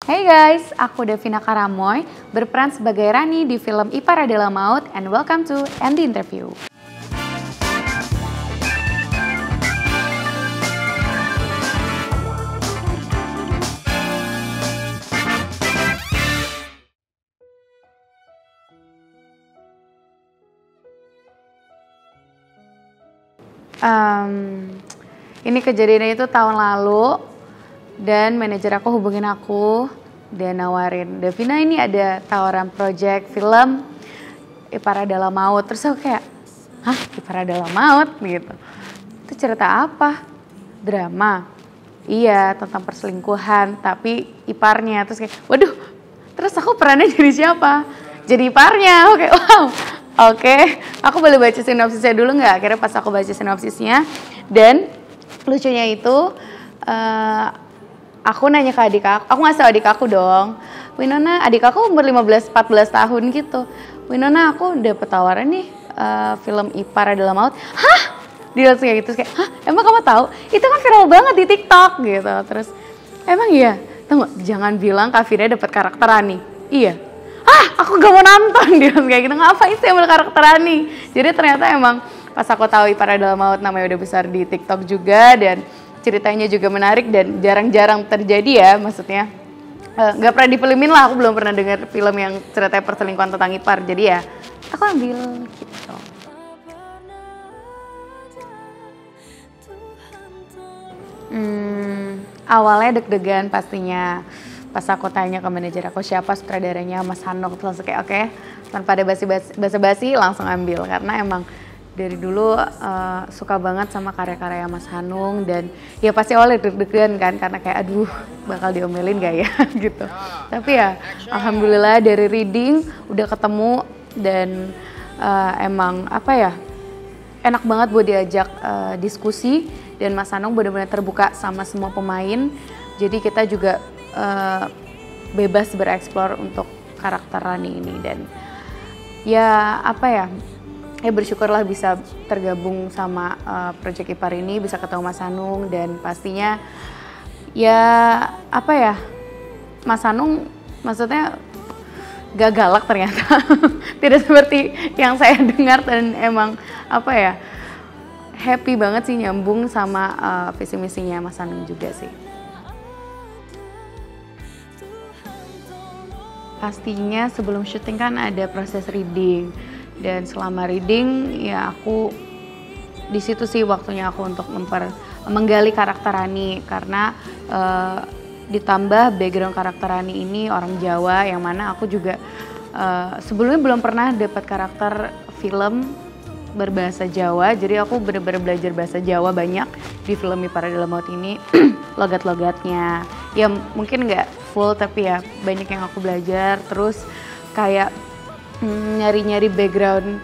Hey guys, aku Davina Karamoy, berperan sebagai Rani di film Ipar Adalah Maut, and welcome to End the Interview. Ini kejadiannya itu tahun lalu, dan manajer aku hubungin aku dan nawarin, Davina ini ada tawaran project film Ipar Adalah Maut. Terus aku kayak, hah, Ipar Adalah Maut gitu? Itu cerita apa? Drama? Iya, tentang perselingkuhan, tapi iparnya. Terus kayak, waduh, terus aku perannya jadi siapa? Jadi iparnya. Oke, wow. Oke, aku boleh baca sinopsisnya dulu nggak? Akhirnya pas aku baca sinopsisnya, dan lucunya itu aku nanya ke adik aku ngasih tau adik aku dong, Winona, adik aku umur 15-14 tahun gitu. Winona, aku dapet tawaran nih film Ipar Adalah Maut. Hah? Dia langsung kayak gitu, kayak, hah? Emang kamu tahu? Itu kan viral banget di TikTok gitu. Terus, emang iya? Tunggu, jangan bilang Kak Vida dapet karakter Rani. Iya. Ah, aku gak mau nonton. Dia langsung kayak gitu, ngapain sih ambil karakter Rani? Jadi ternyata emang pas aku tahu Ipar Adalah Maut namanya udah besar di TikTok juga, dan ceritanya juga menarik dan jarang-jarang terjadi ya, maksudnya nggak pernah difilmin lah, aku belum pernah dengar film yang ceritanya perselingkuhan tentang ipar, jadi ya aku ambil gitu. Awalnya deg-degan pastinya, pas aku tanya ke manajer aku siapa sutradaranya, Mas Hanung, terus langsung kayak oke, tanpa ada basa-basi langsung ambil, karena emang dari dulu suka banget sama karya-karya Mas Hanung, dan ya pasti awalnya deg-degan kan, karena kayak aduh bakal diomelin gak ya gitu. Tapi ya alhamdulillah dari reading udah ketemu, dan emang apa ya, enak banget buat diajak diskusi, dan Mas Hanung benar-benar terbuka sama semua pemain, jadi kita juga bebas bereksplor untuk karakter Rani ini. Dan ya apa ya, bersyukurlah bisa tergabung sama Project Ipar ini, bisa ketemu Mas Hanung, dan pastinya ya apa ya, Mas Hanung maksudnya gak galak ternyata. Tidak seperti yang saya dengar, dan emang apa ya, happy banget sih nyambung sama visi misinya Mas Hanung juga sih. Pastinya sebelum syuting kan ada proses reading, dan selama reading ya aku di situ sih waktunya aku untuk menggali karakter Rani, karena ditambah background karakter Rani ini orang Jawa, yang mana aku juga sebelumnya belum pernah dapat karakter film berbahasa Jawa, jadi aku benar-benar belajar bahasa Jawa banyak di film Ipar Adalah Maut ini. Logat-logatnya ya mungkin nggak full, tapi ya banyak yang aku belajar. Terus kayak nyari-nyari background,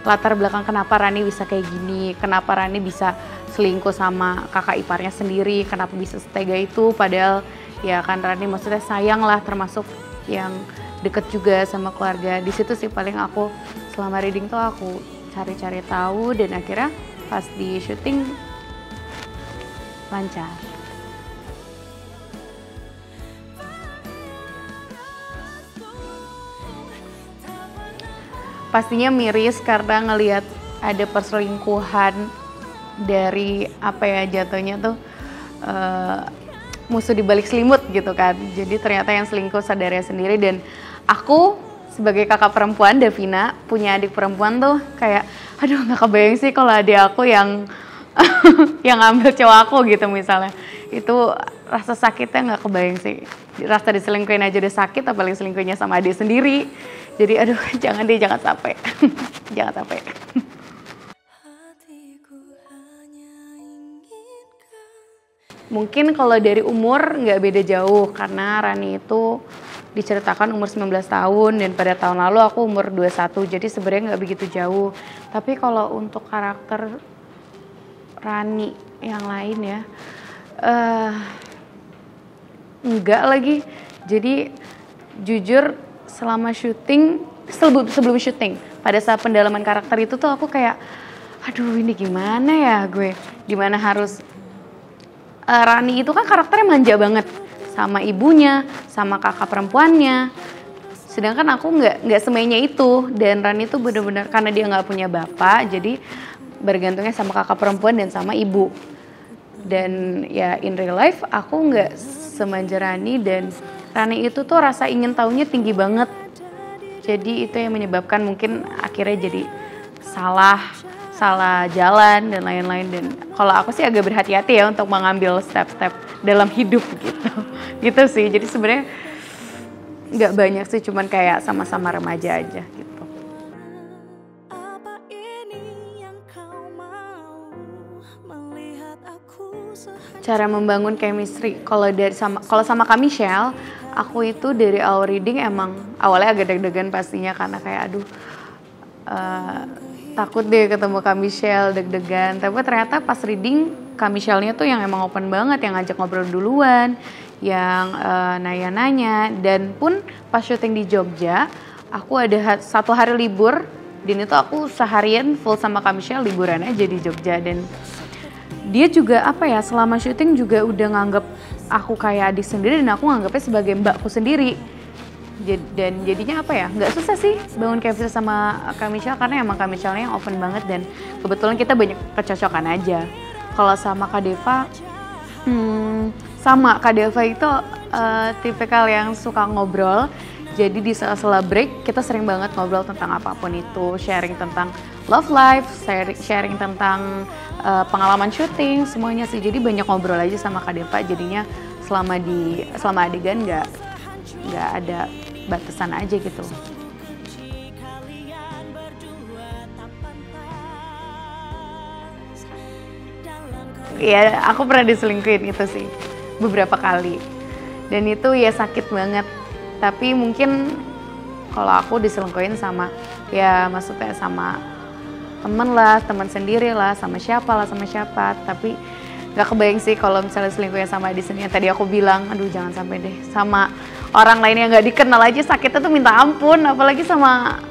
latar belakang kenapa Rani bisa kayak gini, kenapa Rani bisa selingkuh sama kakak iparnya sendiri, kenapa bisa setega itu, padahal ya kan Rani maksudnya sayang lah, termasuk yang deket juga sama keluarga. Di situ sih paling aku selama reading tuh aku cari-cari tahu, dan akhirnya pas di syuting lancar. Pastinya miris karena ngelihat ada perselingkuhan dari apa ya, jatuhnya tuh musuh di balik selimut gitu kan. Jadi ternyata yang selingkuh saudaranya sendiri, dan aku sebagai kakak perempuan, Davina punya adik perempuan tuh kayak aduh nggak kebayang sih kalau adik aku yang yang ambil cowok aku gitu misalnya. Itu rasa sakitnya nggak kebayang sih. Rasa diselingkuhin aja udah sakit, apalagi selingkuhnya sama adik sendiri. Jadi aduh jangan deh, jangan sampai. Jangan sampai. Mungkin kalau dari umur nggak beda jauh, karena Rani itu diceritakan umur 19 tahun, dan pada tahun lalu aku umur 21, jadi sebenarnya nggak begitu jauh. Tapi kalau untuk karakter Rani yang lain ya, enggak lagi. Jadi jujur selama syuting, sebelum syuting, pada saat pendalaman karakter itu tuh aku kayak, aduh ini gimana ya gue, gimana harus Rani itu kan karakternya manja banget, sama ibunya, sama kakak perempuannya. Sedangkan aku nggak semainya itu. Dan Rani itu benar-benar karena dia nggak punya bapak, jadi bergantungnya sama kakak perempuan dan sama ibu. Dan ya in real life aku nggak semanja Rani, dan Rani itu tuh rasa ingin tahunya tinggi banget. Jadi itu yang menyebabkan mungkin akhirnya jadi salah jalan dan lain-lain. Dan kalau aku sih agak berhati-hati ya untuk mengambil step-step dalam hidup gitu. Gitu sih. Jadi sebenarnya nggak banyak sih, cuman kayak sama-sama remaja aja gitu. Cara membangun chemistry kalau sama Kak Michelle, aku itu dari awal reading emang awalnya agak deg-degan pastinya, karena kayak takut deh ketemu Kak Michelle, deg-degan. Tapi ternyata pas reading Kak Michelle-nya tuh yang emang open banget, yang ngajak ngobrol duluan, yang nanya-nanya. Dan pun pas syuting di Jogja, aku ada 1 hari libur, dan itu aku seharian full sama Kak Michelle liburan aja di Jogja. Dan dia juga selama syuting juga udah nganggep aku kayak adik sendiri, dan aku nganggapnya sebagai mbakku sendiri. Dan jadinya nggak susah sih bangun chemistry sama Kak Michelle, karena emang Kak Michelle-nya yang open banget, dan kebetulan kita banyak kecocokan aja. Kalau sama Kak Deva, sama Kak Deva itu tipikal yang suka ngobrol. Jadi di sela-sela break kita sering banget ngobrol tentang apapun itu, sharing tentang love life, sharing tentang pengalaman syuting, semuanya sih. Jadi banyak ngobrol aja sama Kak Deva, jadinya selama adegan nggak ada batasan aja gitu. Ya, aku pernah diselingkuhin itu sih beberapa kali, dan itu ya sakit banget. Tapi mungkin kalau aku diselingkuhin sama maksudnya sama teman sendiri lah, sama siapa. Tapi nggak kebayang sih kalau misalnya selingkuhnya sama adik sendiri. Tadi aku bilang, aduh jangan sampai deh, sama orang lain yang nggak dikenal aja sakitnya tuh minta ampun, apalagi sama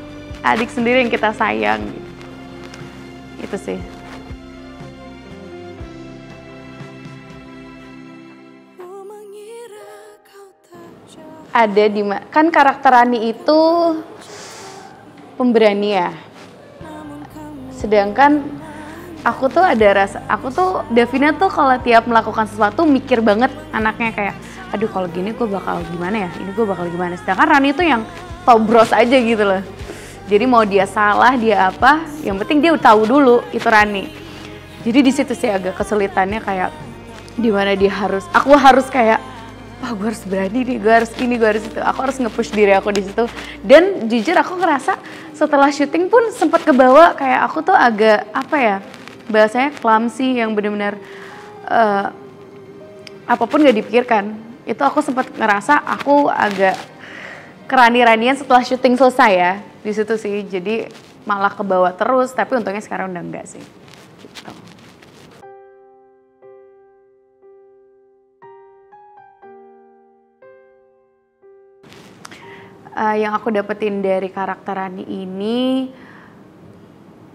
adik sendiri yang kita sayang gitu. Itu sih. Ada kan karakter Rani itu pemberani ya. Sedangkan aku tuh Davina tuh kalau tiap melakukan sesuatu mikir banget anaknya, kayak aduh kalau gini gue bakal gimana ya, ini gue bakal gimana. Sedangkan Rani tuh yang tobros aja gitu loh. Jadi mau dia salah, dia apa, yang penting dia tahu dulu itu Rani. Jadi di situ sih agak kesulitannya, kayak dimana aku harus kayak gue harus berani nih, gue harus ini, gue harus itu. Aku harus nge-push diri aku di situ. Dan jujur aku ngerasa setelah syuting pun sempat kebawa, kayak aku tuh agak bahasanya clumsy, yang benar-benar apapun gak dipikirkan. Itu aku sempat ngerasa aku agak kerani-ranian setelah syuting selesai ya di situ sih. Jadi malah kebawa terus, tapi untungnya sekarang udah enggak sih. Gitu. Yang aku dapetin dari karakter Rani ini,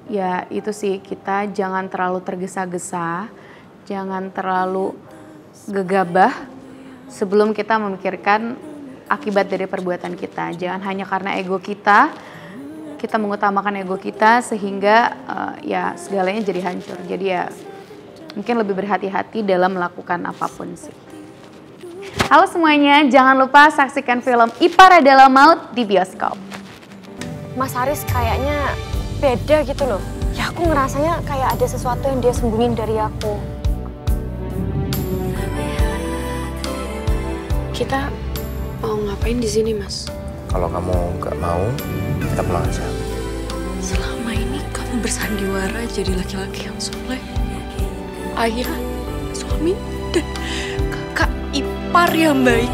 ya itu sih, kita jangan terlalu tergesa-gesa, jangan terlalu gegabah sebelum kita memikirkan akibat dari perbuatan kita. Jangan hanya karena ego kita mengutamakan ego kita sehingga ya segalanya jadi hancur. Jadi ya mungkin lebih berhati-hati dalam melakukan apapun sih. Halo semuanya, jangan lupa saksikan film Ipar Adalah Maut di bioskop. Mas Haris kayaknya beda gitu loh. Ya aku ngerasanya kayak ada sesuatu yang dia sembunyiin dari aku. Kita mau ngapain di sini, Mas? Kalau kamu nggak mau, kita pulang aja. Selama ini kamu bersandiwara jadi laki-laki yang soleh, ayah, suami, dan kakak ipar yang baik.